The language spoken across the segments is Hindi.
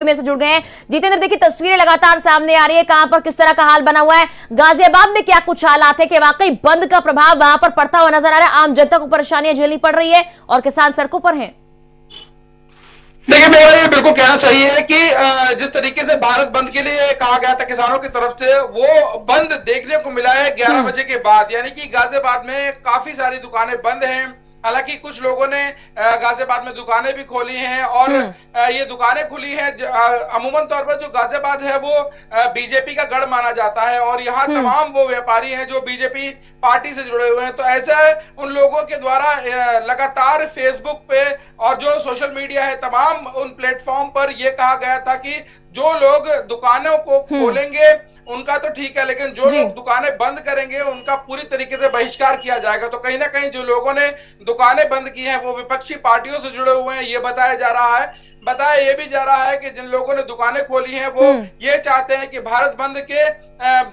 मेरे से जुड़ गए हैं जितेंद्र। देखिए तस्वीरें लगातार सामने आ रही है, कहां पर किस तरह का हाल बना हुआ है। गाजियाबाद में क्या कुछ हालात है कि वाकई बंद का प्रभाव वहां पर पड़ता हुआ नजर आ रहा है, आम जनता को परेशानियां झेलनी पड़ रही है और किसान सड़कों पर हैं। देखिए मेरा ये बिल्कुल कहना सही है कि जिस तरीके से भारत बंद के लिए कहा गया था किसानों की तरफ से, वो बंद देखने को मिला है 11 बजे के बाद। यानी कि गाजियाबाद में काफी सारी दुकानें बंद हैं। हालांकि कुछ लोगों ने गाजियाबाद में दुकानें भी खोली हैं और ये दुकानें खुली हैं। अमूमन तौर पर जो गाजियाबाद है वो बीजेपी का गढ़ माना जाता है और यहाँ तमाम वो व्यापारी हैं जो बीजेपी पार्टी से जुड़े हुए हैं। तो ऐसा उन लोगों के द्वारा लगातार फेसबुक पे और जो सोशल मीडिया है तमाम उन प्लेटफॉर्म पर यह कहा गया था कि जो लोग दुकानों को खोलेंगे उनका तो ठीक है, लेकिन जो लोग दुकानें बंद करेंगे उनका पूरी तरीके से बहिष्कार किया जाएगा। तो कहीं ना कहीं जो लोगों ने दुकानें बंद की हैं वो विपक्षी पार्टियों से जुड़े हुए हैं, ये बताया जा रहा है। बताया ये भी जा रहा है कि जिन लोगों ने दुकानें खोली हैं वो ये चाहते हैं कि भारत बंद के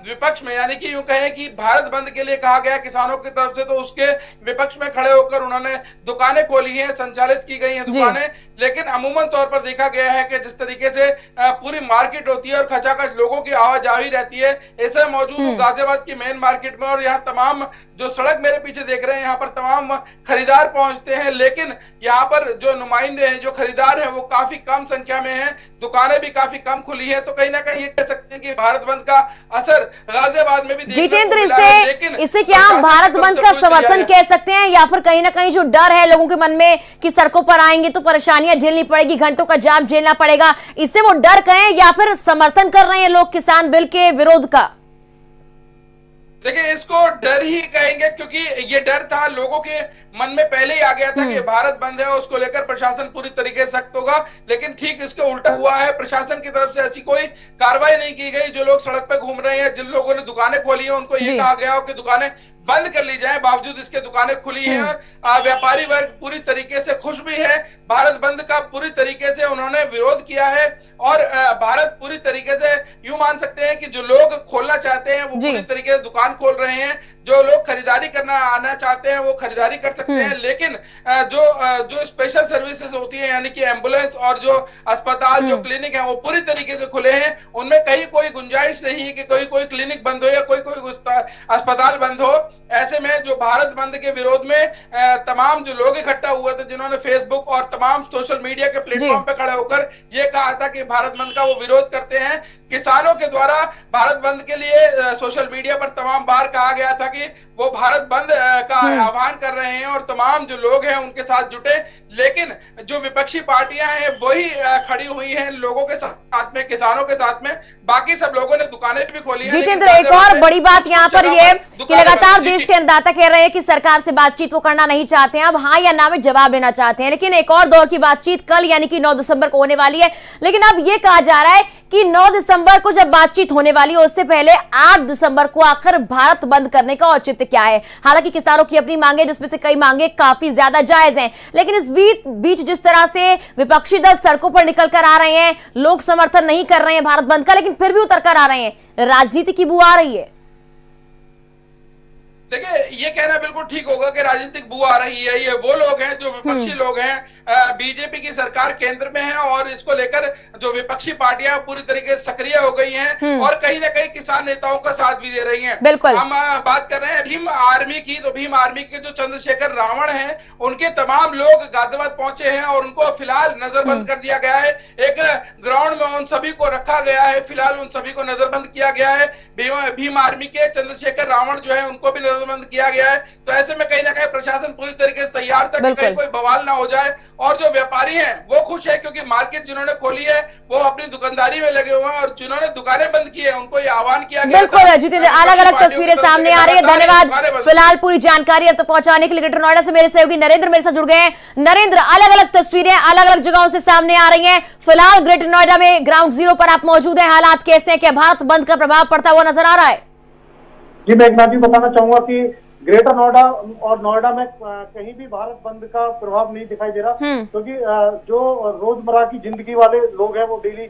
विपक्ष में, यानी कि यूं कहें कि भारत बंद के लिए कहा गया किसानों की तरफ से, तो उसके विपक्ष में खड़े होकर उन्होंने दुकानें खोली हैं, संचालित की गई हैं दुकानें। लेकिन अमूमन तौर पर देखा गया है कि जिस तरीके से पूरी मार्केट होती है और खचाखच लोगों की आवाजाही रहती है, ऐसे मौजूद हूँ गाजियाबाद की मेन मार्केट में और यहाँ तमाम जो सड़क मेरे पीछे देख रहे हैं यहाँ पर तमाम खरीदार पहुंचते हैं, लेकिन यहाँ पर जो नुमाइंदे हैं, जो खरीदार हैं वो काफी कम संख्या में हैं, दुकानें भी काफी कम खुली हैं। तो कहीं ना कहीं ये कह सकते हैं कि भारत बंद का असर गाजियाबाद में भी जितेंद्र इसे क्या हम भारत बंद का समर्थन कह सकते हैं या फिर कहीं ना कहीं जो डर है लोगों के मन में कि सड़कों पर आएंगे तो परेशानियां झेलनी पड़ेगी, घंटों का जाम झेलना पड़ेगा, इससे वो डर कहें या फिर समर्थन कर रहे हैं लोग किसान बिल के विरोध का? देखिए इसको डर ही कहेंगे, क्योंकि ये डर था लोगों के मन में पहले ही आ गया था कि भारत बंद है, उसको लेकर प्रशासन पूरी तरीके से सख्त होगा। लेकिन ठीक इसके उल्टा हुआ है, प्रशासन की तरफ से ऐसी कोई कार्रवाई नहीं की गई। जो लोग सड़क पे घूम रहे हैं, जिन लोगों ने दुकानें खोली है, उनको ये कहा गया हो कि दुकानें बंद कर ली जाए, बावजूद इसके दुकानें खुली हैं और व्यापारी वर्ग पूरी तरीके से खुश भी है। भारत बंद का पूरी तरीके से उन्होंने विरोध किया है और भारत पूरी तरीके से यूं मान सकते हैं कि जो लोग खोलना चाहते हैं वो पूरी तरीके से दुकान खोल रहे हैं, जो लोग खरीदारी करना आना चाहते हैं वो खरीदारी कर सकते हैं। लेकिन जो स्पेशल सर्विसेज होती है, यानी कि एम्बुलेंस और जो अस्पताल जो क्लिनिक है वो पूरी तरीके से खुले हैं। उनमें कहीं कोई गुंजाइश नहीं है कि कोई क्लिनिक बंद हो या कोई अस्पताल बंद हो। ऐसे में जो भारत बंद के विरोध में तमाम जो लोग इकट्ठा हुए थे, जिन्होंने फेसबुक और तमाम सोशल मीडिया के प्लेटफॉर्म पे खड़े होकर ये कहा था कि भारत बंद का वो विरोध करते हैं। किसानों के द्वारा भारत बंद के लिए सोशल मीडिया पर तमाम बार कहा गया था कि वो भारत बंद का आह्वान कर रहे हैं और तमाम जो लोग हैं उनके साथ जुटे। लेकिन जो विपक्षी पार्टियां हैं वही खड़ी हुई हैं लोगों के साथ में, किसानों के साथ में। बाकी सब लोगों ने दुकानें भी खोली हैं। जितेंद्र एक और बड़ी बात यहाँ पर ये कि लगातार देश के अन्नदाता कह रहे हैं कि सरकार से बातचीत वो करना नहीं चाहते हैं, अब हाँ या ना में जवाब लेना चाहते हैं। लेकिन एक और दौर की बातचीत कल यानी कि 9 दिसंबर को होने वाली है। लेकिन अब ये कहा जा रहा है कि 9 दिसंबर को जब बातचीत होने वाली है उससे पहले 8 दिसंबर को आखिर भारत बंद करने का औचित्य क्या है। हालांकि किसानों की अपनी मांगे, जिसमें से कई मांगे काफी ज्यादा जायज हैं, लेकिन इस बीच जिस तरह से विपक्षी दल सड़कों पर निकल कर आ रहे हैं, लोग समर्थन नहीं कर रहे हैं भारत बंद का, लेकिन फिर भी उतर कर आ रहे हैं, राजनीति की बू आ रही है। देखिए ये कहना बिल्कुल ठीक होगा कि राजनीतिक बू आ रही है। ये वो लोग हैं जो विपक्षी लोग हैं, बीजेपी की सरकार केंद्र में है और इसको लेकर जो विपक्षी पार्टियां पूरी तरीके से सक्रिय हो गई हैं और कहीं ना कहीं किसान नेताओं का साथ भी दे रही हैं। हम बात कर रहे हैं भीम आर्मी की, तो भीम आर्मी के जो चंद्रशेखर रावण हैं उनके तमाम लोग गाजियाबाद पहुंचे हैं और उनको फिलहाल नजरबंद कर दिया गया है। एक ग्राउंड में उन सभी को रखा गया है, फिलहाल उन सभी को नजरबंद किया गया है। भीम आर्मी के चंद्रशेखर रावण जो है उनको भी बंद किया गया है। तो ऐसे में कहीं ना कहीं प्रशासन पूरी तरीके से तैयार था कि कहीं कोई बवाल ना हो जाए। और जो व्यापारी हैं वो खुश है क्योंकि मार्केट जिन्होंने खोली है वो अपनी दुकानदारी में लगे हुए हैं और जिन्होंने दुकानें बंद की है उनको ये आह्वान किया गया। बिल्कुल जितेंद्र, अलग अलग तस्वीरें सामने आ रही है। धन्यवाद फिलहाल पूरी जानकारी अब तक पहुंचाने के लिए। ग्रेटर नोएडा से मेरे सहयोगी नरेंद्र मेरे साथ जुड़ गए हैं। नरेंद्र, अलग अलग तस्वीरें अलग अलग जगहों से सामने आ रही है। फिलहाल ग्रेटर नोएडा में ग्राउंड जीरो पर आप मौजूद हैं, हालात कैसे हैं? क्या भारत बंद का प्रभाव पड़ता हुआ नजर आ रहा है? जी मैं एक बात भी बताना चाहूंगा कि ग्रेटर नोएडा और नोएडा में कहीं भी भारत बंद का प्रभाव नहीं दिखाई दे रहा, क्योंकि जो रोजमर्रा की जिंदगी वाले लोग हैं वो डेली